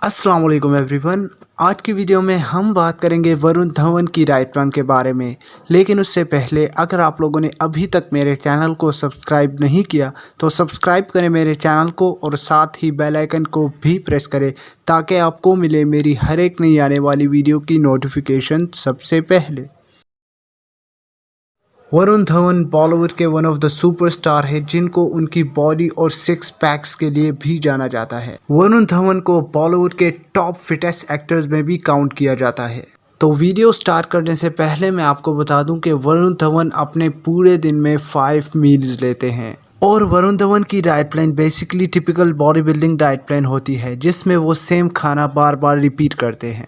अस्सलाम वालेकुम एवरीवन। आज की वीडियो में हम बात करेंगे वरुण धवन की डाइट प्लान के बारे में। लेकिन उससे पहले अगर आप लोगों ने अभी तक मेरे चैनल को सब्सक्राइब नहीं किया तो सब्सक्राइब करें मेरे चैनल को और साथ ही बेल आइकन को भी प्रेस करें ताकि आपको मिले मेरी हर एक नई आने वाली वीडियो की नोटिफिकेशन सबसे पहले। वरुण धवन बॉलीवुड के वन ऑफ द सुपरस्टार है जिनको उनकी बॉडी और सिक्स पैक्स के लिए भी जाना जाता है। वरुण धवन को बॉलीवुड के टॉप फिटेस्ट एक्टर्स में भी काउंट किया जाता है। तो वीडियो स्टार्ट करने से पहले मैं आपको बता दूं कि वरुण धवन अपने पूरे दिन में 5 मील्स लेते हैं और वरुण धवन की diet plan basically typical body building diet plan होती है जिसमें वो सेम खाना बार बार रिपीट करते हैं।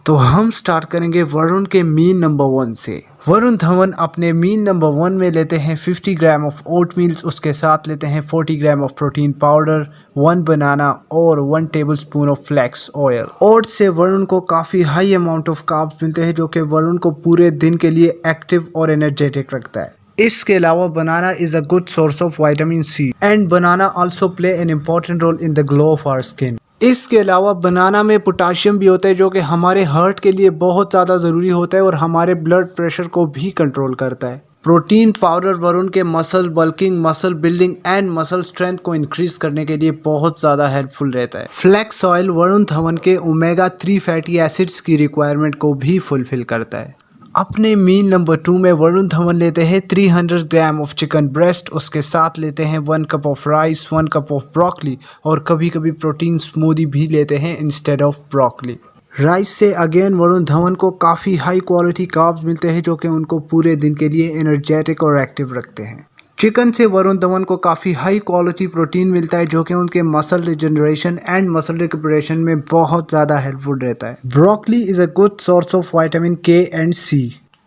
तो हम स्टार्ट करेंगे वरुण के मील नंबर 1 से। वरुण धवन अपने मील नंबर 1 में लेते हैं 50 ग्राम ऑफ ओट मील्स, उसके साथ लेते हैं 40 ग्राम ऑफ प्रोटीन पाउडर, 1 बनाना और 1 tablespoon of flax oil. Oats से वरुण को काफ़ी हाई अमाउंट ऑफ कार्ब्स मिलते हैं जो कि वरुण को पूरे दिन के लिए एक्टिव और एनर्जेटिक रखता है। इसके अलावा banana is a good source of vitamin C and banana also play an important role in the glow of our skin. इसके अलावा बनाना में पोटाशियम भी होता है जो कि हमारे हार्ट के लिए बहुत ज़्यादा ज़रूरी होता है और हमारे ब्लड प्रेशर को भी कंट्रोल करता है। प्रोटीन पाउडर वरुण के muscle bulking, muscle building and muscle strength को इंक्रीज करने के लिए बहुत ज़्यादा हेल्पफुल रहता है। फ्लैक्स ऑयल वरुण धवन के ओमेगा 3 फैटी एसिड्स की रिक्वायरमेंट को भी फुलफिल करता है। अपने मील नंबर 2 में वरुण धवन लेते हैं 300 ग्राम ऑफ चिकन ब्रेस्ट, उसके साथ लेते हैं 1 cup of rice, 1 cup of broccoli और कभी कभी प्रोटीन स्मूदी भी लेते हैं इंस्टेड ऑफ ब्रोकली। राइस से अगेन वरुण धवन को काफ़ी हाई क्वालिटी कार्ब्स मिलते हैं जो कि उनको पूरे दिन के लिए एनर्जेटिक और एक्टिव रखते हैं। चिकन से वरुण धवन को काफ़ी हाई क्वालिटी प्रोटीन मिलता है जो कि उनके मसल रिजनरेशन एंड मसल रिकपरेशन में बहुत ज़्यादा हेल्पफुल रहता है। Broccoli is a good source of vitamin के एंड सी।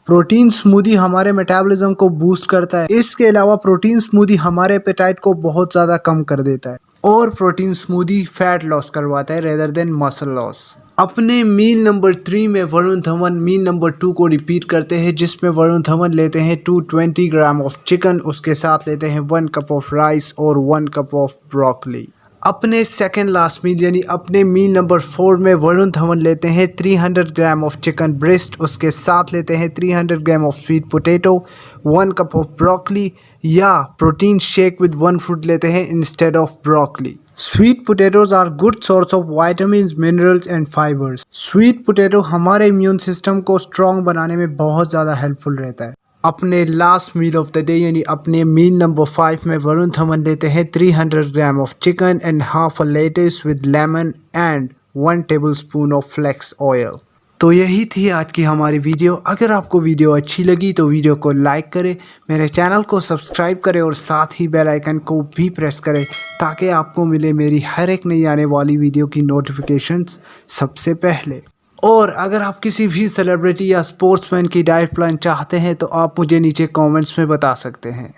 प्रोटीन स्मूदी हमारे मेटाबॉलिज्म को बूस्ट करता है। इसके अलावा प्रोटीन स्मूदी हमारे एपेटाइट को बहुत ज़्यादा कम कर देता है और प्रोटीन स्मूदी फैट लॉस करवाता है रेदर देन मसल लॉस। अपने मील नंबर 3 में वरुण धवन मील नंबर 2 को रिपीट करते हैं जिसमें वरुण धवन लेते हैं 220 ग्राम ऑफ चिकन, उसके साथ लेते हैं 1 कप ऑफ राइस और 1 कप ऑफ ब्रोकली। अपने सेकंड लास्ट मील यानी अपने मील नंबर 4 में वरुण धवन लेते हैं 300 ग्राम ऑफ चिकन ब्रेस्ट, उसके साथ लेते हैं 300 gram of sweet potato, 1 cup of broccoli या प्रोटीन शेक विद 1 फ्रूट लेते हैं instead of broccoli. Sweet potatoes are good source of vitamins, minerals and fibers. Sweet potato हमारे इम्यून सिस्टम को strong बनाने में बहुत ज़्यादा हेल्पफुल रहता है। अपने last meal of the day यानी अपने मील नंबर 5 में वरुण धवन लेते हैं 300 gram of chicken and half a let's with lemon and 1 tablespoon of flax oil. तो यही थी आज की हमारी वीडियो। अगर आपको वीडियो अच्छी लगी तो वीडियो को लाइक करें, मेरे चैनल को सब्सक्राइब करें और साथ ही बेल आइकन को भी प्रेस करें ताकि आपको मिले मेरी हर एक नई आने वाली वीडियो की नोटिफिकेशंस सबसे पहले। और अगर आप किसी भी सेलिब्रिटी या स्पोर्ट्समैन की डाइट प्लान चाहते हैं तो आप मुझे नीचे कमेंट्स में बता सकते हैं।